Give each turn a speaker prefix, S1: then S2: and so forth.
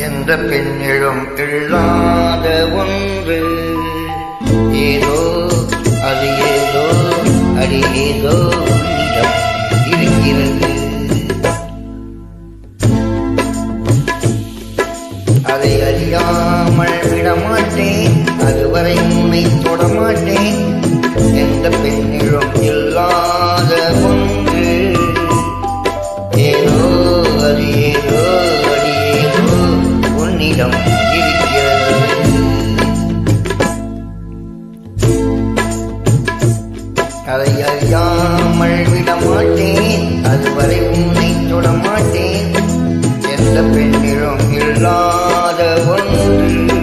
S1: எந்த பெண்ணிலும் இல்லாத ஒன்று ஏதோ அது ஏதோ அடி ஏதோ உன்னிடம் இருக்கிறது. அதை அறியாமல் விடமாட்டேன், அதுவரை உன்னை தொடமாட்டேன். எந்த பெண்ணிலும் இல்லாத ஒன்று ஏதோ அது ஏதோ அடி ஏதோ உன்னிடம் இருக்கிறது. அதை அறியாமல் விடமாட்டேன், அதுவரை உன்னை தொடமாட்டேன். எந்த பெண்ணிலும் இல்லாத ஒன்று